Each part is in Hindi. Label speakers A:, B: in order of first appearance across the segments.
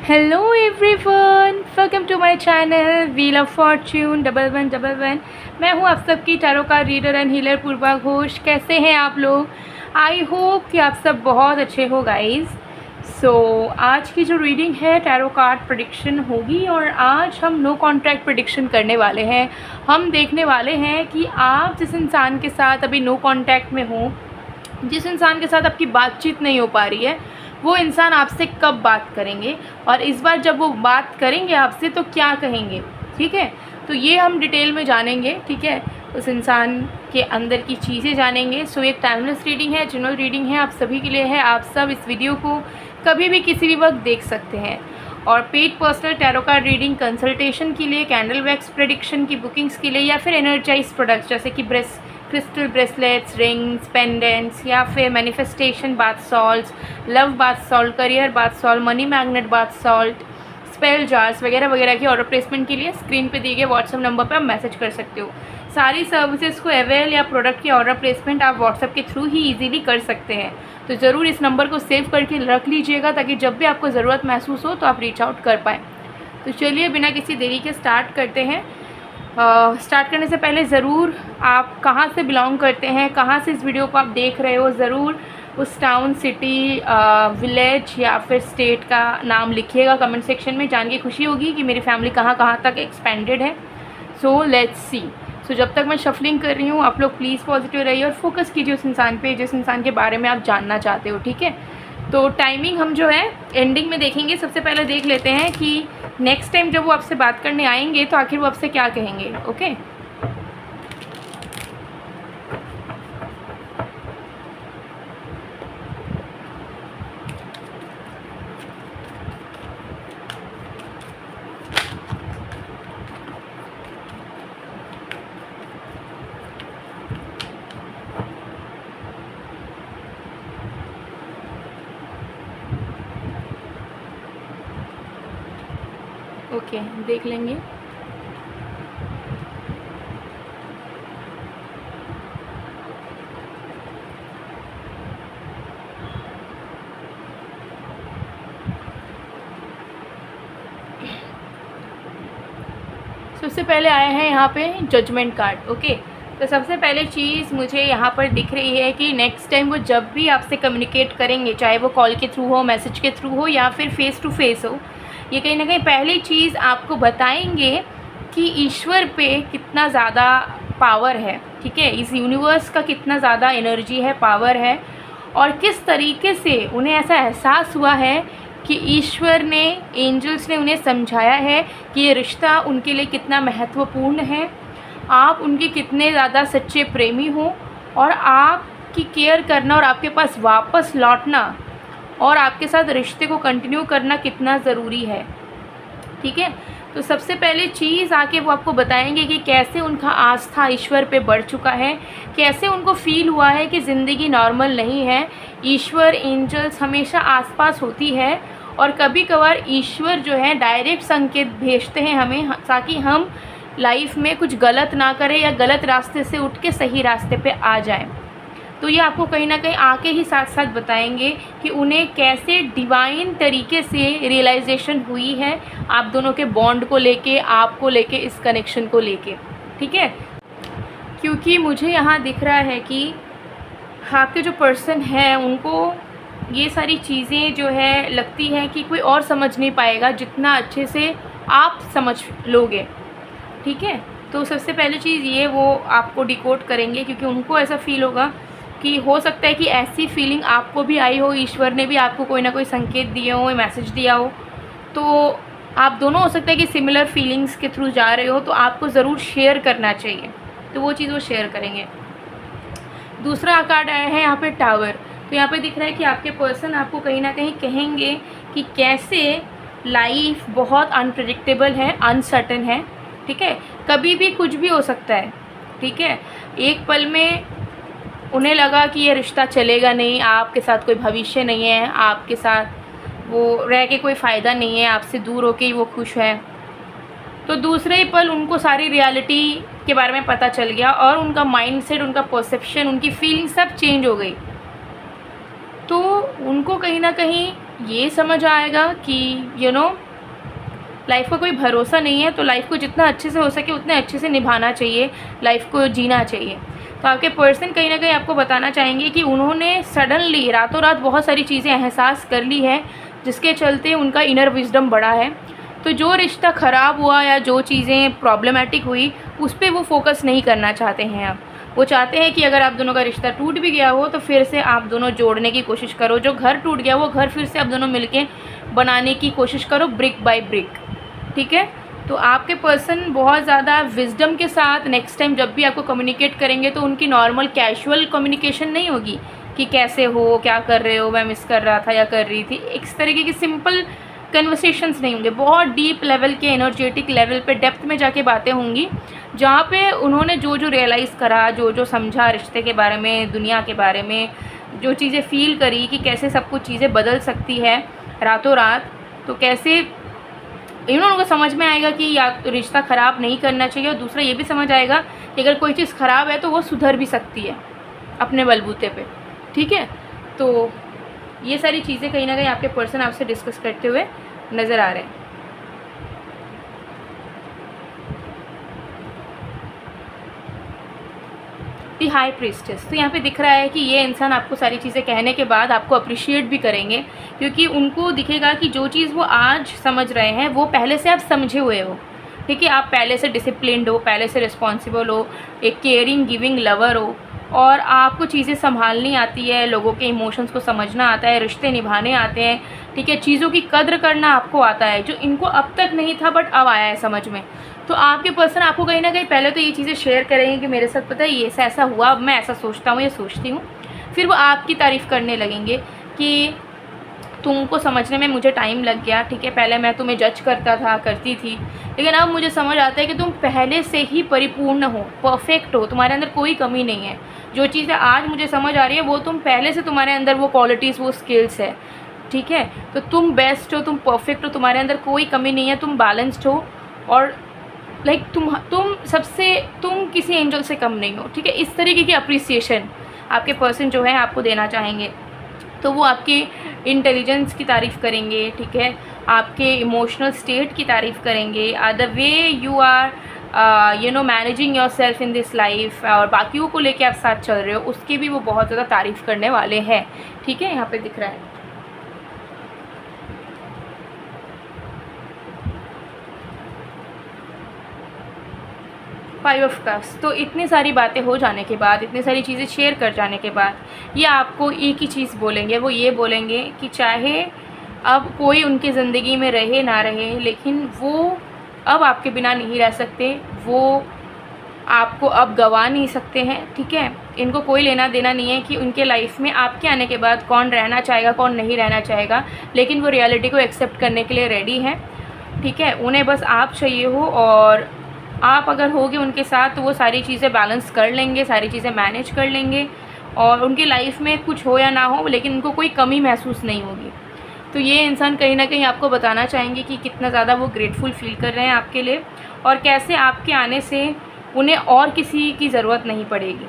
A: Hello everyone, welcome to my channel wheel of fortune 1111। मैं हूं आप सबकी tarot card reader and healer Purva Ghosh. कैसे हैं आप लोग? आई होप कि आप सब बहुत अच्छे हो गाइस। आज की जो रीडिंग है टैरो कार्ड प्रेडिक्शन होगी और आज हम नो कॉन्ट्रैक्ट प्रेडिक्शन करने वाले हैं। हम देखने वाले हैं कि आप जिस इंसान के साथ अभी नो कॉन्टैक्ट में हो, जिस इंसान के साथ आपकी बातचीत नहीं हो पा रही है, वो इंसान आपसे कब बात करेंगे और इस बार जब वो बात करेंगे आपसे तो क्या कहेंगे। ठीक है, तो ये हम डिटेल में जानेंगे। ठीक है, उस इंसान के अंदर की चीज़ें जानेंगे। एक टाइमलेस रीडिंग है, जनरल रीडिंग है, आप सभी के लिए है। आप सब इस वीडियो को कभी भी किसी भी वक्त देख सकते हैं। और paid personal tarot card reading consultation के लिए, कैंडल वैक्स प्रेडिक्शन की बुकिंग्स के लिए या फिर एनर्जाइज प्रोडक्ट्स जैसे कि क्रिस्टल ब्रेसलेट्स, रिंग्स, पेंडेंट्स या फिर manifestation bath salts, love bath salt, career bath salt, money magnet bath salt, spell jars वगैरह वगैरह की ऑर्डर प्लेसमेंट के लिए स्क्रीन पे दिए गए व्हाट्सएप नंबर पर आप मैसेज कर सकते हो। सारी सर्विसेज को अवेल या प्रोडक्ट की ऑर्डर प्लेसमेंट आप व्हाट्सएप के थ्रू ही इजीली कर सकते हैं। तो ज़रूर इस नंबर को सेव करके रख लीजिएगा ताकि जब भी आपको ज़रूरत महसूस हो तो आप रीच आउट कर पाएँ। तो चलिए बिना किसी देरी के स्टार्ट करते हैं। स्टार्ट करने से पहले ज़रूर आप कहाँ से बिलोंग करते हैं, कहाँ से इस वीडियो को आप देख रहे हो, ज़रूर उस टाउन, सिटी, विलेज या फिर स्टेट का नाम लिखिएगा कमेंट सेक्शन में। जान के खुशी होगी कि मेरी फैमिली कहाँ कहाँ तक एक्सपेंडेड है। Let's see. जब तक मैं शफलिंग कर रही हूँ आप लोग प्लीज़ पॉजिटिव रहिए और फोकस कीजिए उस इंसान पे जिस इंसान के बारे में आप जानना चाहते हो। ठीक है, तो टाइमिंग हम जो है एंडिंग में देखेंगे। सबसे पहले देख लेते हैं कि नेक्स्ट टाइम जब वो आपसे बात करने आएंगे तो आखिर वो आपसे क्या कहेंगे। ओके, ओके देख लेंगे। सबसे पहले आया है यहाँ पे जजमेंट कार्ड। ओके, तो सबसे पहले चीज़ मुझे यहाँ पर दिख रही है कि नेक्स्ट टाइम वो जब भी आपसे कम्युनिकेट करेंगे, चाहे वो कॉल के थ्रू हो, मैसेज के थ्रू हो या फिर फेस टू फेस हो, ये कहीं ना कहीं पहली चीज़ आपको बताएंगे कि ईश्वर पे कितना ज़्यादा पावर है। ठीक है, इस यूनिवर्स का कितना ज़्यादा एनर्जी है, पावर है, और किस तरीके से उन्हें ऐसा एहसास हुआ है कि ईश्वर ने, एंजल्स ने उन्हें समझाया है कि ये रिश्ता उनके लिए कितना महत्वपूर्ण है, आप उनके कितने ज़्यादा सच्चे प्रेमी हो और आपकी केयर करना और आपके पास वापस लौटना और आपके साथ रिश्ते को कंटिन्यू करना कितना ज़रूरी है। ठीक है, तो सबसे पहले चीज़ आके वो आपको बताएंगे कि कैसे उनका आस्था ईश्वर पे बढ़ चुका है, कैसे उनको फील हुआ है कि ज़िंदगी नॉर्मल नहीं है, ईश्वर, एंजल्स हमेशा आसपास होती है और कभी कभार ईश्वर जो है डायरेक्ट संकेत भेजते हैं हमें ताकि हम लाइफ में कुछ गलत ना करें या गलत रास्ते से उठ के सही रास्ते पे आ जाएं। तो ये आपको कहीं ना कहीं आके ही साथ साथ बताएंगे कि उन्हें कैसे डिवाइन तरीके से रियलाइजेशन हुई है आप दोनों के बॉन्ड को लेके, आपको लेके, इस कनेक्शन को लेके। ठीक है, क्योंकि मुझे यहाँ दिख रहा है कि आपके जो पर्सन है उनको ये सारी चीज़ें जो है लगती है कि कोई और समझ नहीं पाएगा जितना अच्छे से आप समझ लोगे। ठीक है, तो सबसे पहली चीज़ ये वो आपको डिकोड करेंगे क्योंकि उनको ऐसा फील होगा कि हो सकता है कि ऐसी फीलिंग आपको भी आई हो, ईश्वर ने भी आपको कोई ना कोई संकेत दिए हो, मैसेज दिया हो, तो आप दोनों हो सकता है कि सिमिलर फीलिंग्स के थ्रू जा रहे हो, तो आपको ज़रूर शेयर करना चाहिए। तो वो चीज़ वो शेयर करेंगे। दूसरा कार्ड आया है यहाँ पे टावर। तो यहाँ पे दिख रहा है कि आपके पर्सन आपको कहीं ना कहीं कहेंगे कि कैसे लाइफ बहुत अनप्रेडिक्टेबल है, अनसर्टन है। ठीक है, कभी भी कुछ भी हो सकता है। ठीक है, एक पल में उन्हें लगा कि ये रिश्ता चलेगा नहीं, आपके साथ कोई भविष्य नहीं है, आपके साथ वो रह के कोई फ़ायदा नहीं है, आपसे दूर होके ही वो खुश है, तो दूसरे ही पल उनको सारी रियलिटी के बारे में पता चल गया और उनका माइंडसेट, उनका परसेप्शन, उनकी फीलिंग सब चेंज हो गई। तो उनको कहीं ना कहीं ये समझ आएगा कि लाइफ का कोई भरोसा नहीं है, तो लाइफ को जितना अच्छे से हो सके उतने अच्छे से निभाना चाहिए, लाइफ को जीना चाहिए। तो आपके पर्सन कहीं ना कहीं आपको बताना चाहेंगे कि उन्होंने सडनली रातों रात बहुत सारी चीज़ें एहसास कर ली है, जिसके चलते उनका इनर विजडम बढ़ा है। तो जो रिश्ता ख़राब हुआ या जो चीज़ें प्रॉब्लमेटिक हुई उस पर वो फोकस नहीं करना चाहते हैं। अब वो चाहते हैं कि अगर आप दोनों का रिश्ता टूट भी गया हो तो फिर से आप दोनों जोड़ने की कोशिश करो, जो घर टूट गया वो घर फिर से आप दोनों मिलके बनाने की कोशिश करो, ब्रिक बाय ब्रिक। ठीक है, तो आपके पर्सन बहुत ज़्यादा विजडम के साथ नेक्स्ट टाइम जब भी आपको कम्युनिकेट करेंगे तो उनकी नॉर्मल कैजुअल कम्युनिकेशन नहीं होगी कि कैसे हो, क्या कर रहे हो, मैं मिस कर रहा था या कर रही थी, इस तरीके की सिंपल कन्वर्सेशंस नहीं होंगे। बहुत डीप लेवल के एनर्जेटिक लेवल पे डेप्थ में जाके बातें होंगी, जहाँ पे उन्होंने जो जो रियलाइज़ करा, जो जो समझा रिश्ते के बारे में, दुनिया के बारे में, जो चीज़ें फ़ील करी कि कैसे सब कुछ चीज़ें बदल सकती है रातों रात, तो कैसे उनको समझ में आएगा कि या तो रिश्ता ख़राब नहीं करना चाहिए, और दूसरा ये भी समझ आएगा कि अगर कोई चीज़ ख़राब है तो वो सुधर भी सकती है अपने बलबूते पे। ठीक है, तो ये सारी चीज़ें कहीं ना कहीं आपके पर्सन आपसे डिस्कस करते हुए नज़र आ रहे हैं। दी हाई प्रीस्टेस, तो यहाँ पे दिख रहा है कि ये इंसान आपको सारी चीज़ें कहने के बाद आपको अप्रिशिएट भी करेंगे, क्योंकि उनको दिखेगा कि जो चीज़ वो आज समझ रहे हैं वो पहले से आप समझे हुए हो। ठीक है, आप पहले से डिसिप्लिन्ड हो, पहले से रिस्पॉन्सिबल हो, एक केयरिंग गिविंग लवर हो, और आपको चीज़ें संभालनी आती है, लोगों के इमोशंस को समझना आता है, रिश्ते निभाने आते हैं। ठीक है, चीज़ों की कद्र करना आपको आता है, जो इनको अब तक नहीं था बट अब आया है समझ में। तो आपके पर्सन आपको कहीं ना कहीं पहले तो ये चीज़ें शेयर करेंगे कि मेरे साथ पता है ये ऐसा हुआ, अब मैं ऐसा सोचता हूँ या सोचती हूँ। फिर वो आपकी तारीफ़ करने लगेंगे कि तुमको समझने में मुझे टाइम लग गया। ठीक है, पहले मैं तुम्हें जज करता था, करती थी, लेकिन अब मुझे समझ आता है कि तुम पहले से ही परिपूर्ण हो, परफेक्ट हो, तुम्हारे अंदर कोई कमी नहीं है। जो चीज़ें आज मुझे समझ आ रही है वो तुम पहले से, तुम्हारे अंदर वो क्वालिटीज़, वो स्किल्स है। ठीक है, तो तुम बेस्ट हो, तुम परफेक्ट हो, तुम्हारे अंदर कोई कमी नहीं है, तुम बैलेंस्ड हो, और लाइक तुम किसी एंजल से कम नहीं हो। ठीक है, इस तरीके की अप्रिसिएशन आपके पर्सन जो है आपको देना चाहेंगे। तो वो आपके इंटेलिजेंस की तारीफ़ करेंगे। ठीक है, आपके इमोशनल स्टेट की तारीफ़ करेंगे, the way you are managing yourself in this life, और बाकियों को लेके आप साथ चल रहे हो उसकी भी वो बहुत ज़्यादा तारीफ़ करने वाले हैं। ठीक है, यहाँ पे दिख रहा है। फाइव ऑफ कप्स, तो इतनी सारी बातें हो जाने के बाद, इतनी सारी चीज़ें शेयर कर जाने के बाद ये आपको एक ही चीज़ बोलेंगे, वो ये बोलेंगे कि चाहे अब कोई उनकी ज़िंदगी में रहे ना रहे, लेकिन वो अब आपके बिना नहीं रह सकते, वो आपको अब गवा नहीं सकते हैं। ठीक है, इनको कोई लेना देना नहीं है कि उनके लाइफ में आपके आने के बाद कौन रहना चाहेगा, कौन नहीं रहना चाहेगा, लेकिन वो रियलिटी को एक्सेप्ट करने के लिए रेडी हैं। ठीक है, उन्हें बस आप चाहिए हो, और आप अगर होगे उनके साथ तो वो सारी चीज़ें बैलेंस कर लेंगे, सारी चीज़ें मैनेज कर लेंगे, और उनकी लाइफ में कुछ हो या ना हो लेकिन उनको कोई कमी महसूस नहीं होगी। तो ये इंसान कहीं ना कहीं आपको बताना चाहेंगे कि कितना ज़्यादा वो ग्रेटफुल फील कर रहे हैं आपके लिए, और कैसे आपके आने से उन्हें और किसी की ज़रूरत नहीं पड़ेगी।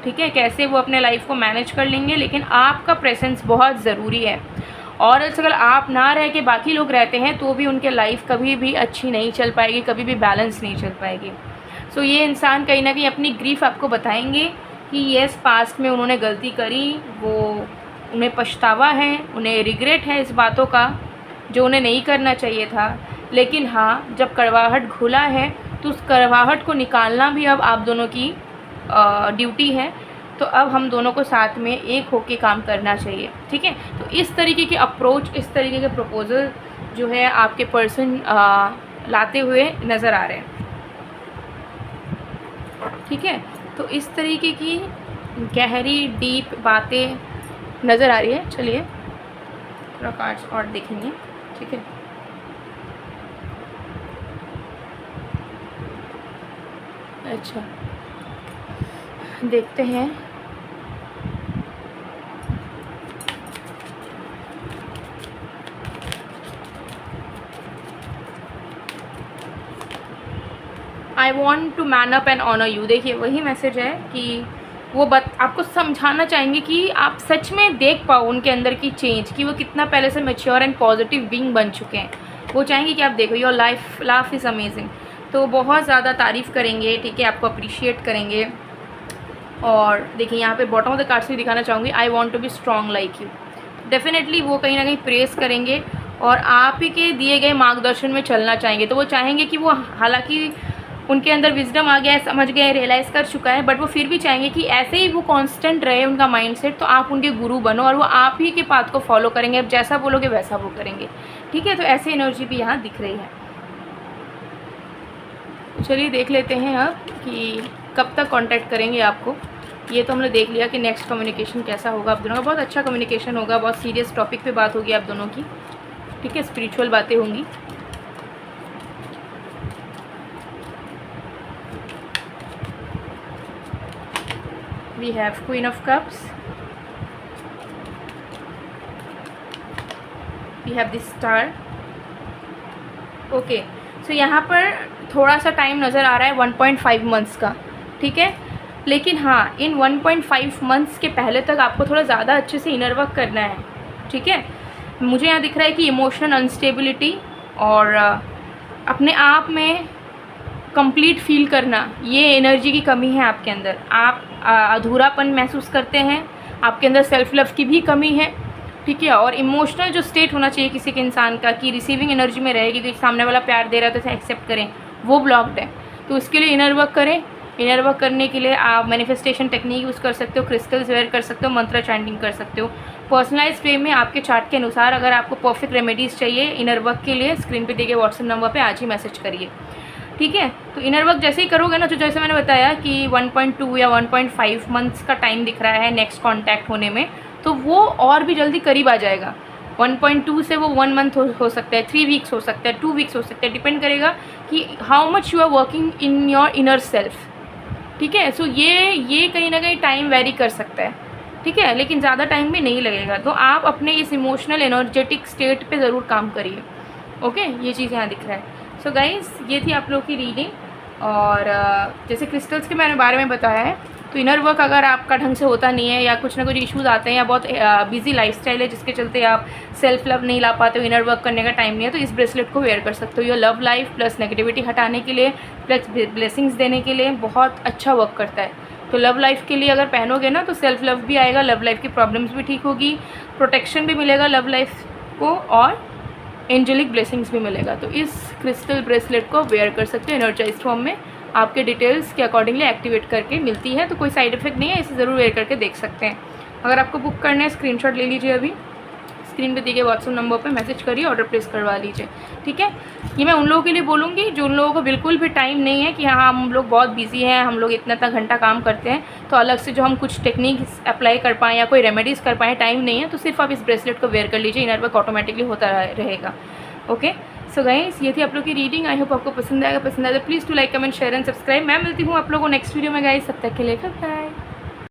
A: ठीक है, कैसे वो अपने लाइफ को मैनेज कर लेंगे, लेकिन आपका प्रेजेंस बहुत ज़रूरी है। और अगर आप ना रह के बाकी लोग रहते हैं तो भी उनके लाइफ कभी भी अच्छी नहीं चल पाएगी, कभी भी बैलेंस नहीं चल पाएगी। सो ये इंसान कहीं ना कहीं अपनी ग्रीफ आपको बताएंगे कि येस, पास्ट में उन्होंने गलती करी, वो उन्हें पछतावा है, उन्हें रिग्रेट है इस बातों का जो उन्हें नहीं करना चाहिए था, लेकिन हाँ, जब कड़वाहट घुला है तो उस कड़वाहट को निकालना भी अब आप दोनों की ड्यूटी है। तो अब हम दोनों को साथ में एक होके काम करना चाहिए। ठीक है, तो इस तरीके की अप्रोच, इस तरीके के प्रपोज़ल जो है आपके पर्सन लाते हुए नज़र आ रहे हैं। ठीक है, तो इस तरीके की गहरी डीप बातें नज़र आ रही है। चलिए थोड़ा कार्ड्स और देखेंगे। ठीक है, अच्छा देखते हैं। I want to man up and honour you, देखिए वही मैसेज है कि वो आपको समझाना चाहेंगे कि आप सच में देख पाओ उनके अंदर की चेंज, कि वो कितना पहले से मैच्योर एंड पॉजिटिव बीइंग बन चुके हैं। वो चाहेंगे कि आप देखो योर लाइफ इज़ अमेजिंग। तो बहुत ज़्यादा तारीफ़ करेंगे, ठीक है, आपको अप्रिशिएट करेंगे। और देखिए यहाँ पे बॉटम ऑफ द कार्ड्स भी दिखाना चाहूँगी, I want to be strong like you. Definitely वो कहीं ना कहीं प्रेस करेंगे और आप ही के दिए गए मार्गदर्शन में चलना चाहेंगे। तो वो चाहेंगे कि वो, हालांकि उनके अंदर विजडम आ गया है, समझ गए, रियलाइज़ कर चुका है, बट वो फिर भी चाहेंगे कि ऐसे ही वो कांस्टेंट रहे उनका माइंडसेट। तो आप उनके गुरु बनो और वो आप ही के पाथ को फॉलो करेंगे, अब जैसा बोलोगे वैसा वो करेंगे, ठीक है। तो ऐसी एनर्जी भी यहाँ दिख रही है। चलिए देख लेते हैं अब कि कब तक कांटेक्ट करेंगे आपको। ये तो हमने देख लिया कि नेक्स्ट कम्युनिकेशन कैसा होगा आप दोनों का। बहुत अच्छा कम्युनिकेशन होगा, बहुत सीरियस टॉपिक पे बात होगी आप दोनों की, ठीक है, स्पिरिचुअल बातें होंगी। We have queen of cups, we have this star. Okay, so यहाँ पर थोड़ा सा टाइम नज़र आ रहा है 1.5 मंथ्स का, ठीक है। लेकिन हाँ, इन 1.5 मंथ्स के पहले तक आपको थोड़ा ज़्यादा अच्छे से इनर वर्क करना है, ठीक है। मुझे यहाँ दिख रहा है कि इमोशनल अनस्टेबिलिटी और अपने आप में कंप्लीट फील करना, ये एनर्जी की कमी है आपके अंदर। आप अधूरापन महसूस करते हैं, आपके अंदर सेल्फ लव की भी कमी है, ठीक है। और इमोशनल जो स्टेट होना चाहिए किसी के इंसान का, कि रिसीविंग एनर्जी में रहेगी, कि सामने वाला प्यार दे रहा है तो उसे एक्सेप्ट करें, वो ब्लॉक्ड है। तो उसके लिए इनर वर्क करें। इनर वर्क करने के लिए आप मैनिफेस्टेशन टेक्निक यूज़ कर सकते हो, क्रिस्टल्स वेयर कर सकते हो, मंत्र चैंटिंग कर सकते हो। पर्सनलाइज वे में आपके चार्ट के अनुसार अगर आपको परफेक्ट रेमेडीज़ चाहिए इनर वर्क के लिए, स्क्रीन पे दिए गए व्हाट्सएप नंबर पे आज ही मैसेज करिए, ठीक है। तो इनर वर्क जैसे ही करोगे ना, तो जैसे मैंने बताया कि 1.2 या 1.5 मंथ्स का टाइम दिख रहा है नेक्स्ट कॉन्टैक्ट होने में, तो वो और भी जल्दी करीब आ जाएगा। 1.2 से वो 1 मंथ हो सकता है, 3 वीक्स हो सकता है, 2 वीक्स हो सकता है, डिपेंड करेगा कि how much you are working in your inner self, ठीक है। सो ये कहीं ना कहीं टाइम वेरी कर सकता है, ठीक है, लेकिन ज़्यादा टाइम भी नहीं लगेगा। तो आप अपने इस इमोशनल एनर्जेटिक स्टेट पे ज़रूर काम करिए, ओके। ये चीज़ यहाँ दिख रहा है। सो गाइस, ये थी आप लोगों की रीडिंग। और जैसे क्रिस्टल्स के मैंने बारे में बताया है, तो इनर वर्क अगर आपका ढंग से होता नहीं है, या कुछ ना कुछ इश्यूज़ आते हैं, या बहुत बिजी लाइफस्टाइल है जिसके चलते आप सेल्फ लव नहीं ला पाते हो, इनर वर्क करने का टाइम नहीं है, तो इस ब्रेसलेट को वेयर कर सकते हो। Your love life plus negativity हटाने के लिए, प्लस ब्लेसिंग्स देने के लिए बहुत अच्छा वर्क करता है। तो लव लाइफ के लिए अगर पहनोगे ना, तो सेल्फ लव भी आएगा, लव लाइफ की प्रॉब्लम्स भी ठीक होगी, प्रोटेक्शन भी मिलेगा लव लाइफ को, और एंजेलिक ब्लेसिंग्स भी मिलेगा। तो इस क्रिस्टल ब्रेसलेट को वेयर कर सकते हो एनर्जाइज फॉर्म में, आपके डिटेल्स के अकॉर्डिंगली एक्टिवेट करके मिलती है। तो कोई साइड इफेक्ट नहीं है, इसे ज़रूर वेयर करके देख सकते हैं। अगर आपको बुक करना है, स्क्रीनशॉट ले लीजिए, अभी स्क्रीन पे दिए गए व्हाट्सएप नंबर पे मैसेज करिए, ऑर्डर प्लेस करवा लीजिए, ठीक है। ये मैं उन लोगों के लिए बोलूँगी जो उन लोगों को बिल्कुल भी टाइम नहीं है कि हाँ हम लोग बहुत बिजी हैं, हम लोग इतना घंटा काम करते हैं, तो अलग से जो हम कुछ टेक्निक्स अप्लाई कर पाएँ या कोई रेमेडीज़ कर पाएँ, टाइम नहीं है, तो सिर्फ आप इस ब्रेसलेट को वेयर कर लीजिए, इनर वर्क ऑटोमेटिकली होता रहेगा, ओके। सो गाइस, ये थी आप लोग की रीडिंग। आई होप आपको पसंद आएगा। पसंद आया तो please to like, comment, share and subscribe. मैं मिलती हूँ आप लोगों को नेक्स्ट वीडियो में गाइस, तब तक के लिए बाय।